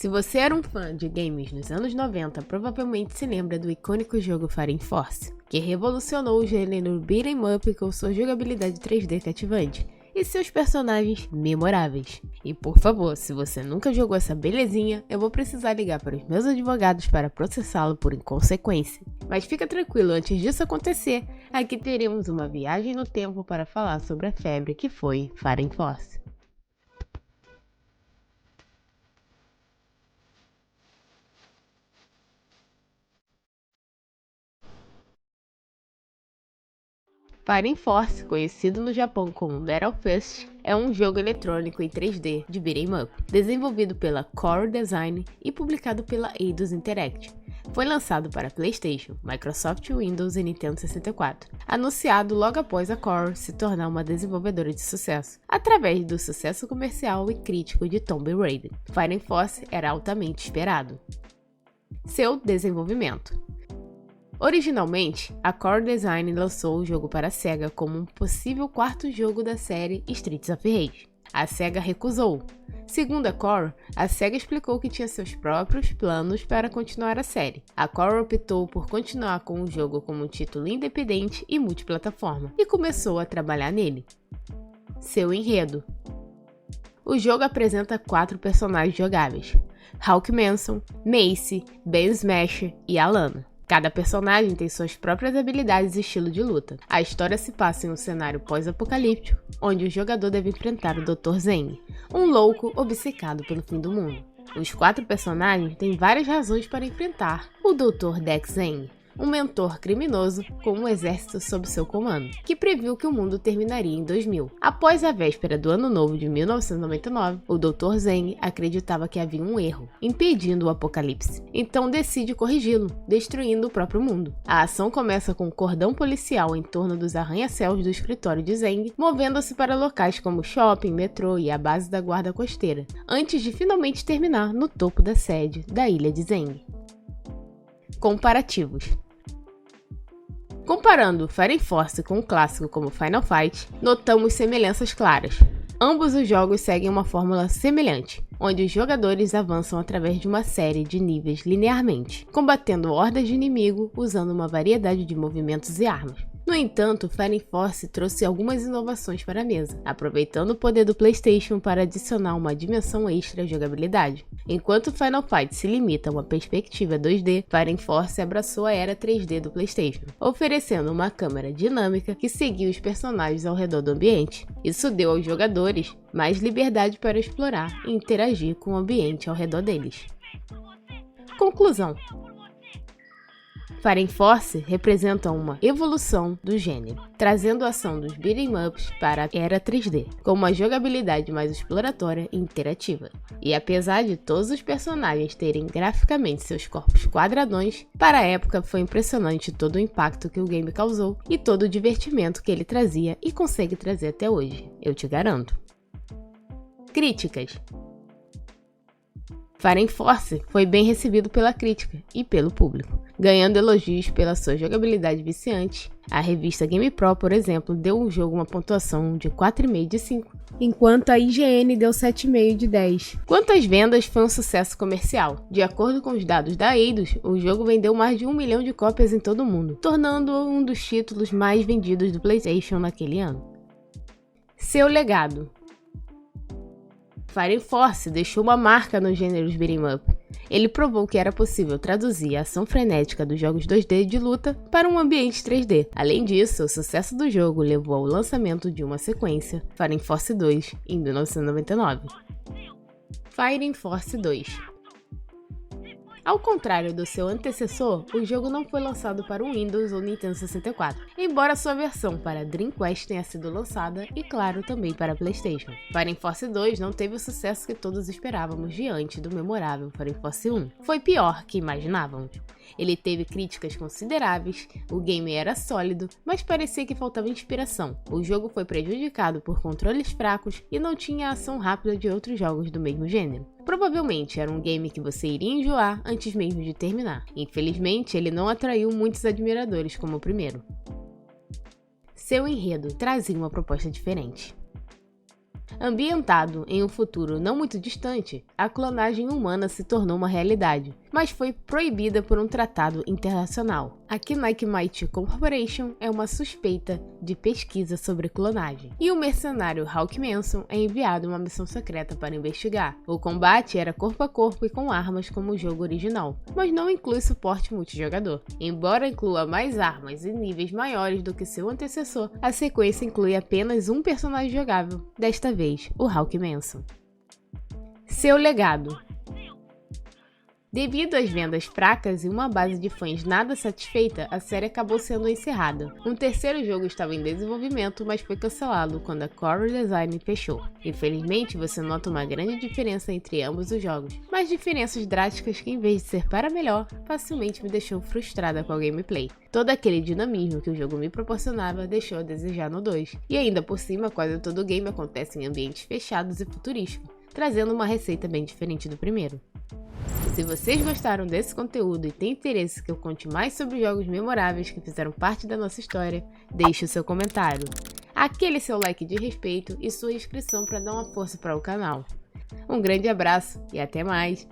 Se você era um fã de games nos anos 90, provavelmente se lembra do icônico jogo Fire Force, que revolucionou o gênero beat'em up com sua jogabilidade 3D cativante e seus personagens memoráveis. E por favor, se você nunca jogou essa belezinha, eu vou precisar ligar para os meus advogados para processá-lo por inconsequência. Mas fica tranquilo, antes disso acontecer, aqui teremos uma viagem no tempo para falar sobre a febre que foi Fire Force. Fire Force, conhecido no Japão como Battle Fist, é um jogo eletrônico em 3D de beat'em up, desenvolvido pela Core Design e publicado pela Eidos Interactive. Foi lançado para PlayStation, Microsoft Windows e Nintendo 64, anunciado logo após a Core se tornar uma desenvolvedora de sucesso, através do sucesso comercial e crítico de Tomb Raider. Fire Force era altamente esperado. Seu desenvolvimento. Originalmente, a Core Design lançou o jogo para a Sega como um possível quarto jogo da série Streets of Rage. A Sega recusou. Segundo a Core, a Sega explicou que tinha seus próprios planos para continuar a série. A Core optou por continuar com o jogo como um título independente e multiplataforma, e começou a trabalhar nele. Seu enredo. O jogo apresenta 4 personagens jogáveis: Hawk Manson, Mace, Ben Smasher e Alana. Cada personagem tem suas próprias habilidades e estilo de luta. A história se passa em um cenário pós-apocalíptico, onde o jogador deve enfrentar o Dr. Zeng, um louco obcecado pelo fim do mundo. Os 4 personagens têm várias razões para enfrentar o Dr. Dex Zeng, um mentor criminoso com um exército sob seu comando, que previu que o mundo terminaria em 2000. Após a véspera do Ano Novo de 1999, o Dr. Zeng acreditava que havia um erro, impedindo o apocalipse. Então decide corrigi-lo, destruindo o próprio mundo. A ação começa com um cordão policial em torno dos arranha-céus do escritório de Zeng, movendo-se para locais como shopping, metrô e a base da guarda costeira, antes de finalmente terminar no topo da sede da ilha de Zeng. Comparativos. Comparando Fire Force com um clássico como Final Fight, notamos semelhanças claras. Ambos os jogos seguem uma fórmula semelhante, onde os jogadores avançam através de uma série de níveis linearmente, combatendo hordas de inimigo usando uma variedade de movimentos e armas. No entanto, Fire Force trouxe algumas inovações para a mesa, aproveitando o poder do PlayStation para adicionar uma dimensão extra à jogabilidade. Enquanto Final Fight se limita a uma perspectiva 2D, Fire Force abraçou a era 3D do PlayStation, oferecendo uma câmera dinâmica que seguia os personagens ao redor do ambiente. Isso deu aos jogadores mais liberdade para explorar e interagir com o ambiente ao redor deles. Conclusão. Fire Force representa uma evolução do gênero, trazendo a ação dos beat'em ups para a era 3D, com uma jogabilidade mais exploratória e interativa. E apesar de todos os personagens terem graficamente seus corpos quadradões, para a época foi impressionante todo o impacto que o game causou e todo o divertimento que ele trazia e consegue trazer até hoje, eu te garanto. Críticas. Fire Force foi bem recebido pela crítica e pelo público, ganhando elogios pela sua jogabilidade viciante. A revista GamePro, por exemplo, deu ao jogo uma pontuação de 4,5 de 5, enquanto a IGN deu 7,5 de 10. Quanto às vendas, foi um sucesso comercial. De acordo com os dados da Eidos, o jogo vendeu mais de 1 milhão de cópias em todo o mundo, tornando-o um dos títulos mais vendidos do PlayStation naquele ano. Seu legado. Fire Force deixou uma marca nos gêneros beat'em up. Ele provou que era possível traduzir a ação frenética dos jogos 2D de luta para um ambiente 3D. Além disso, o sucesso do jogo levou ao lançamento de uma sequência, Fire Force 2, em 1999. Fire Force 2. Ao contrário do seu antecessor, o jogo não foi lançado para o Windows ou Nintendo 64, embora sua versão para Dreamcast tenha sido lançada e, claro, também para PlayStation. Fire Force 2 não teve o sucesso que todos esperávamos diante do memorável Fire Force 1. Foi pior que imaginávamos. Ele teve críticas consideráveis, o game era sólido, mas parecia que faltava inspiração. O jogo foi prejudicado por controles fracos e não tinha a ação rápida de outros jogos do mesmo gênero. Provavelmente era um game que você iria enjoar antes mesmo de terminar. Infelizmente, ele não atraiu muitos admiradores como o primeiro. Seu enredo trazia uma proposta diferente. Ambientado em um futuro não muito distante, a clonagem humana se tornou uma realidade, mas foi proibida por um tratado internacional. A Knight Might Corporation é uma suspeita de pesquisa sobre clonagem, e o mercenário Hawk Manson é enviado em uma missão secreta para investigar. O combate era corpo a corpo e com armas como o jogo original, mas não inclui suporte multijogador. Embora inclua mais armas e níveis maiores do que seu antecessor, a sequência inclui apenas um personagem jogável, desta vez o Hawk Manson. Seu legado. Devido às vendas fracas e uma base de fãs nada satisfeita, a série acabou sendo encerrada. Um terceiro jogo estava em desenvolvimento, mas foi cancelado quando a Core Design fechou. Infelizmente, você nota uma grande diferença entre ambos os jogos, mas diferenças drásticas que, em vez de ser para melhor, facilmente me deixou frustrada com a gameplay. Todo aquele dinamismo que o jogo me proporcionava deixou a desejar no 2. E ainda por cima, quase todo o game acontece em ambientes fechados e futurísticos, trazendo uma receita bem diferente do primeiro. Se vocês gostaram desse conteúdo e têm interesse que eu conte mais sobre jogos memoráveis que fizeram parte da nossa história, deixe o seu comentário, aquele seu like de respeito e sua inscrição para dar uma força para o canal. Um grande abraço e até mais!